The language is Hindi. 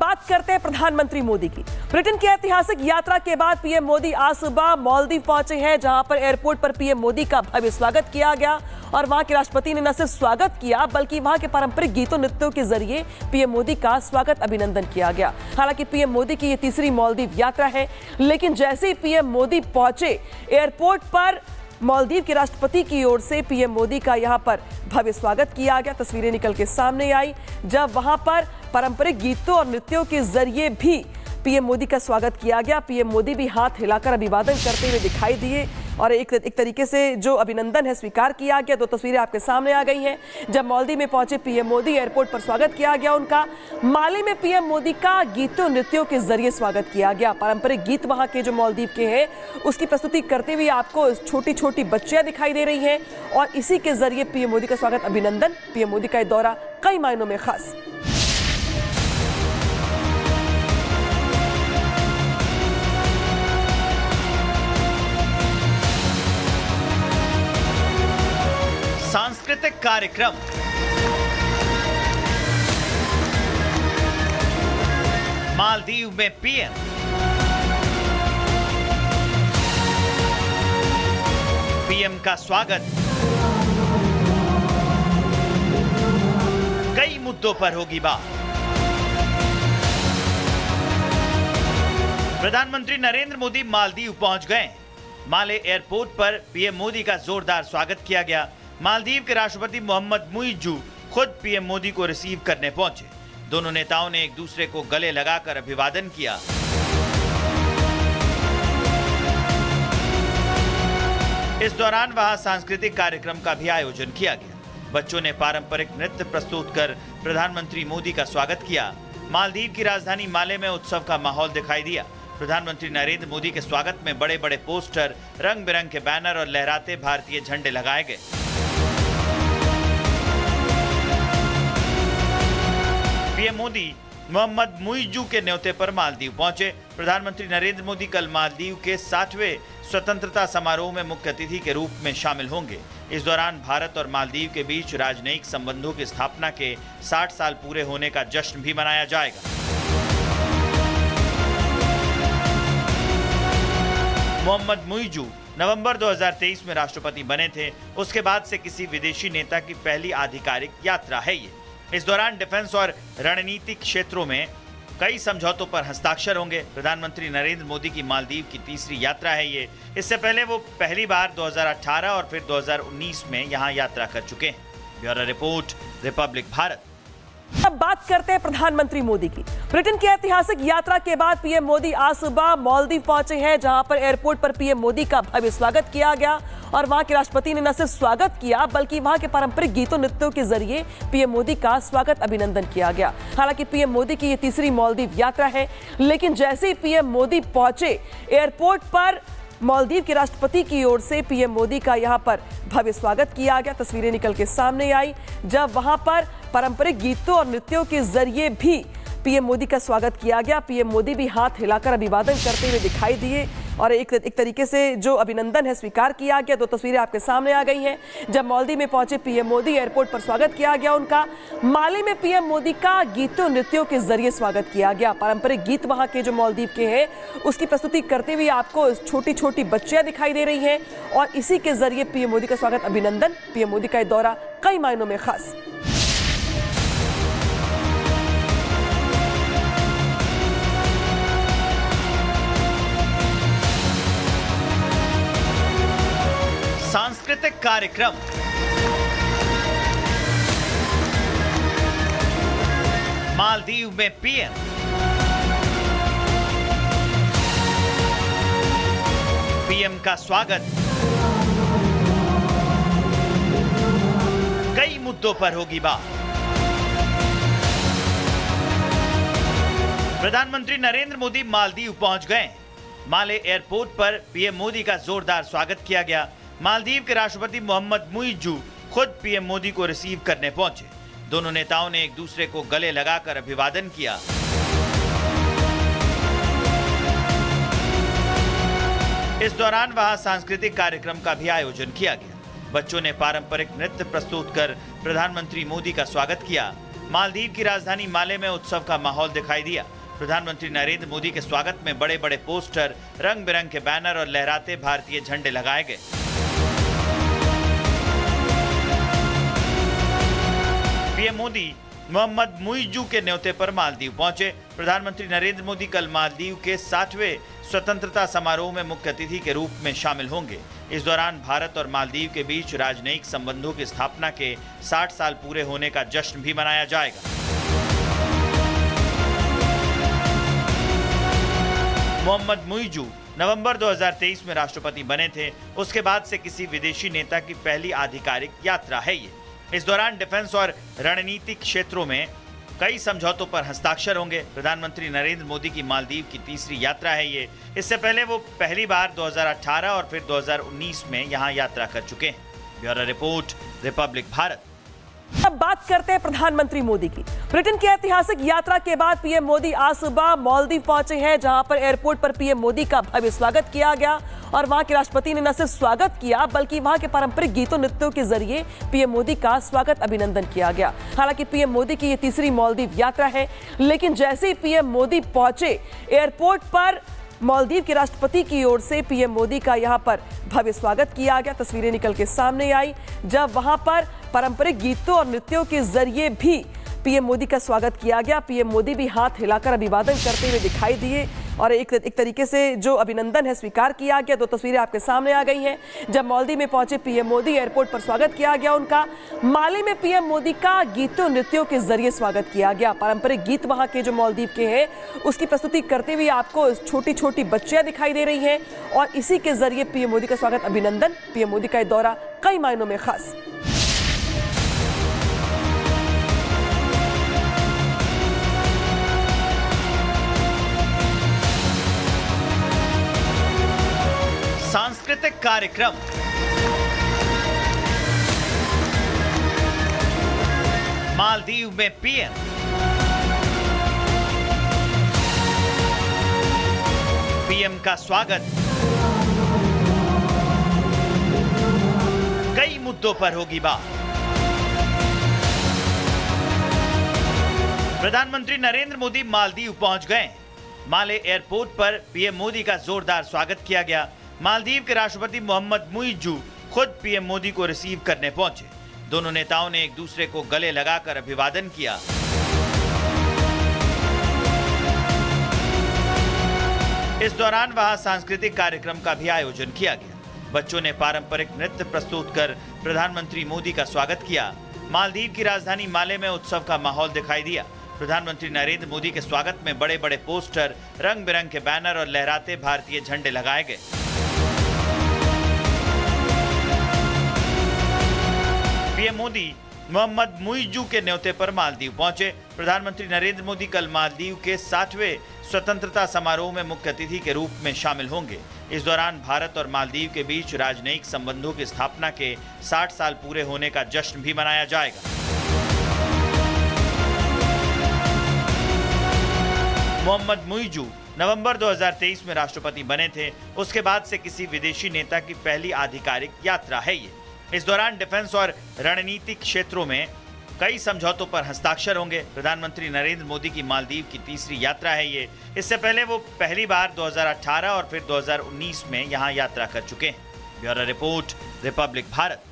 बात करते हैं प्रधानमंत्री मोदी की। ब्रिटेन की ऐतिहासिक यात्रा के बाद पीएम मोदी आज सुबह मालदीव पहुंचे हैं, जहां पर एयरपोर्ट पर पीएम मोदी का भव्य स्वागत किया गया और वहां के राष्ट्रपति ने न सिर्फ स्वागत किया बल्कि वहां के पारंपरिक गीतों नृत्यों के जरिए पीएम मोदी का स्वागत अभिनंदन किया गया। हालांकि पीएम मोदी की ये तीसरी मालदीव यात्रा है, लेकिन जैसे ही पीएम मोदी पहुंचे एयरपोर्ट पर मालदीव के राष्ट्रपति की ओर से पीएम मोदी का यहां पर भव्य स्वागत किया गया। तस्वीरें निकल के सामने आई जब वहां पर पारंपरिक गीतों और नृत्यों के जरिए भी पीएम मोदी का स्वागत किया गया। पीएम मोदी भी हाथ हिलाकर अभिवादन करते हुए दिखाई दिए और एक तरीके से जो अभिनंदन है स्वीकार किया गया। दो तस्वीरें आपके सामने आ गई हैं। जब मालदीव में पहुंचे पीएम मोदी, एयरपोर्ट पर स्वागत किया गया उनका। माले में पीएम मोदी का गीतों नृत्यों के जरिए स्वागत किया गया। पारंपरिक गीत वहां के जो मालदीव के हैं उसकी प्रस्तुति करते हुए आपको छोटी छोटी बच्चियां दिखाई दे रही हैं और इसी के जरिए पीएम मोदी का स्वागत अभिनंदन। पीएम मोदी का यह दौरा कई मायनों में खास। सांस्कृतिक कार्यक्रम मालदीव में पीएम। पीएम का स्वागत कई मुद्दों पर होगी बात। प्रधानमंत्री नरेंद्र मोदी मालदीव पहुंच गए। माले एयरपोर्ट पर पीएम मोदी का जोरदार स्वागत किया गया। मालदीव के राष्ट्रपति मोहम्मद मुइज्जू खुद पीएम मोदी को रिसीव करने पहुंचे। दोनों नेताओं ने एक दूसरे को गले लगाकर अभिवादन किया। इस दौरान वहां सांस्कृतिक कार्यक्रम का भी आयोजन किया गया। बच्चों ने पारंपरिक नृत्य प्रस्तुत कर प्रधानमंत्री मोदी का स्वागत किया। मालदीव की राजधानी माले में उत्सव का माहौल दिखाई दिया। प्रधानमंत्री नरेंद्र मोदी के स्वागत में बड़े बड़े पोस्टर, रंग बिरंग के बैनर और लहराते भारतीय झंडे लगाए गए। पीएम मोदी मोहम्मद मुइज्जू के न्योते पर मालदीव पहुंचे। प्रधानमंत्री नरेंद्र मोदी कल मालदीव के 60वें स्वतंत्रता समारोह में मुख्य अतिथि के रूप में शामिल होंगे। इस दौरान भारत और मालदीव के बीच राजनयिक संबंधों की स्थापना के 60 साल पूरे होने का जश्न भी मनाया जाएगा। मोहम्मद मुइज्जू नवंबर 2023 में राष्ट्रपति बने थे। उसके बाद से किसी विदेशी नेता की पहली आधिकारिक यात्रा है ये। इस दौरान डिफेंस और रणनीतिक क्षेत्रों में कई समझौतों पर हस्ताक्षर होंगे। प्रधानमंत्री नरेंद्र मोदी की मालदीव की तीसरी यात्रा है ये। इससे पहले वो पहली बार 2018 और फिर 2019 में यहाँ यात्रा कर चुके हैं। Bureau report, Republic Bharat. अब बात करते हैं प्रधानमंत्री मोदी की। ब्रिटेन की ऐतिहासिक यात्रा के बाद पीएम मोदी आज सुबह मालदीव पहुंचे हैं, जहां पर एयरपोर्ट पर पीएम मोदी का भव्य स्वागत किया गया और वहां के राष्ट्रपति ने न सिर्फ स्वागत किया बल्कि वहां के पारंपरिक गीतों नृत्यों के जरिए पीएम मोदी का स्वागत अभिनंदन किया गया। हालांकि पीएम मोदी की ये तीसरी मालदीव यात्रा है, लेकिन जैसे ही पीएम मोदी पहुंचे एयरपोर्ट पर मालदीव के राष्ट्रपति की ओर से पीएम मोदी का यहां पर भव्य स्वागत किया गया। तस्वीरें निकल के सामने आई जब वहां पर पारंपरिक गीतों और नृत्यों के जरिए भी पीएम मोदी का स्वागत किया गया। पीएम मोदी भी हाथ हिलाकर अभिवादन करते हुए दिखाई दिए और एक तरीके से जो अभिनंदन है स्वीकार किया गया। दो तस्वीरें आपके सामने आ गई हैं। जब मालदीव में पहुंचे पीएम मोदी, एयरपोर्ट पर स्वागत किया गया उनका। माले में पीएम मोदी का गीतों नृत्यों के जरिए स्वागत किया गया। पारंपरिक गीत वहां के जो मालदीव के हैं उसकी प्रस्तुति करते हुए आपको छोटी छोटी बच्चियां दिखाई दे रही हैं और इसी के जरिए पीएम मोदी का स्वागत अभिनंदन। पीएम मोदी का यह दौरा कई मायनों में खास। सांस्कृतिक कार्यक्रम मालदीव में पीएम। पीएम का स्वागत कई मुद्दों पर होगी बात। प्रधानमंत्री नरेंद्र मोदी मालदीव पहुंच गए। माले एयरपोर्ट पर पीएम मोदी का जोरदार स्वागत किया गया। मालदीव के राष्ट्रपति मोहम्मद मुइज्जू खुद पीएम मोदी को रिसीव करने पहुंचे। दोनों नेताओं ने एक दूसरे को गले लगाकर अभिवादन किया। इस दौरान वहां सांस्कृतिक कार्यक्रम का भी आयोजन किया गया। बच्चों ने पारंपरिक नृत्य प्रस्तुत कर प्रधानमंत्री मोदी का स्वागत किया। मालदीव की राजधानी माले में उत्सव का माहौल दिखाई दिया। प्रधानमंत्री नरेंद्र मोदी के स्वागत में बड़े बड़े पोस्टर, रंग बिरंगे के बैनर और लहराते भारतीय झंडे लगाए गए। पीएम मोदी मोहम्मद मुइज़ू के न्योते पर मालदीव पहुंचे। प्रधानमंत्री नरेंद्र मोदी कल मालदीव के 60वें स्वतंत्रता समारोह में मुख्य अतिथि के रूप में शामिल होंगे। इस दौरान भारत और मालदीव के बीच राजनयिक संबंधों की स्थापना के 60 साल पूरे होने का जश्न भी मनाया जाएगा। मोहम्मद मुइज़ू नवंबर 2023 में राष्ट्रपति बने थे। उसके बाद से किसी विदेशी नेता की पहली आधिकारिक यात्रा है ये। इस दौरान डिफेंस और रणनीतिक क्षेत्रों में कई समझौतों पर हस्ताक्षर होंगे। प्रधानमंत्री नरेंद्र मोदी की मालदीव की तीसरी यात्रा है ये। इससे पहले वो पहली बार 2018 और फिर 2019 में यहां यात्रा कर चुके हैं। Bureau report, Republic Bharat. अब बात करते हैं प्रधानमंत्री मोदी की। ब्रिटेन की ऐतिहासिक यात्रा के बाद पीएम मोदी आज सुबह मालदीव पहुंचे हैं, जहां पर एयरपोर्ट पर पीएम मोदी का भव्य स्वागत किया गया और वहां के राष्ट्रपति ने न सिर्फ स्वागत किया बल्कि वहां के पारंपरिक गीतों नृत्यों के जरिए पीएम मोदी का स्वागत अभिनंदन किया गया। हालांकि पीएम मोदी की ये तीसरी मालदीव यात्रा है, लेकिन जैसे ही पीएम मोदी पहुंचे एयरपोर्ट पर मालदीव के राष्ट्रपति की ओर से पीएम मोदी का यहां पर भव्य स्वागत किया गया। तस्वीरें निकल के सामने आई जब वहां पर पारंपरिक गीतों और नृत्यों के जरिए भी पीएम मोदी का स्वागत किया गया। पीएम मोदी भी हाथ हिलाकर अभिवादन करते हुए दिखाई दिए और एक तरीके से जो अभिनंदन है स्वीकार किया गया। दो तस्वीरें आपके सामने आ गई हैं। जब मालदीव में पहुंचे पीएम मोदी, एयरपोर्ट पर स्वागत किया गया उनका। माले में पीएम मोदी का गीतों नृत्यों के जरिए स्वागत किया गया। पारंपरिक गीत वहां के जो मालदीव के हैं उसकी प्रस्तुति करते हुए आपको छोटी छोटी बच्चियां दिखाई दे रही हैं और इसी के जरिए पीएम मोदी का स्वागत अभिनंदन। पीएम मोदी का दौरा कई मायनों में खास। सांस्कृतिक कार्यक्रम, मालदीव में पीएम, पीएम का स्वागत, कई मुद्दों पर होगी बात। प्रधानमंत्री नरेंद्र मोदी मालदीव पहुंच गए। माले एयरपोर्ट पर पीएम मोदी का जोरदार स्वागत किया गया। मालदीव के राष्ट्रपति मोहम्मद मुइज़ू खुद पीएम मोदी को रिसीव करने पहुंचे। दोनों नेताओं ने एक दूसरे को गले लगाकर अभिवादन किया। इस दौरान वहां सांस्कृतिक कार्यक्रम का भी आयोजन किया गया। बच्चों ने पारंपरिक नृत्य प्रस्तुत कर प्रधानमंत्री मोदी का स्वागत किया। मालदीव की राजधानी माले में उत्सव का माहौल दिखाई दिया। प्रधानमंत्री नरेंद्र मोदी के स्वागत में बड़े बड़े पोस्टर, रंग बिरंगे के बैनर और लहराते भारतीय झंडे लगाए गए। पीएम मोदी मोहम्मद मुइज़ू के न्योते पर मालदीव पहुंचे। प्रधानमंत्री नरेंद्र मोदी कल मालदीव के 60वें स्वतंत्रता समारोह में मुख्य अतिथि के रूप में शामिल होंगे। इस दौरान भारत और मालदीव के बीच राजनयिक संबंधों की स्थापना के 60 साल पूरे होने का जश्न भी मनाया जाएगा। मोहम्मद मुइज़ू नवंबर 2023 में राष्ट्रपति बने थे। उसके बाद से किसी विदेशी नेता की पहली आधिकारिक यात्रा है ये। इस दौरान डिफेंस और रणनीतिक क्षेत्रों में कई समझौतों पर हस्ताक्षर होंगे। प्रधानमंत्री नरेंद्र मोदी की मालदीव की तीसरी यात्रा है ये। इससे पहले वो पहली बार 2018 और फिर 2019 में यहां यात्रा कर चुके हैं। Bureau report, Republic Bharat.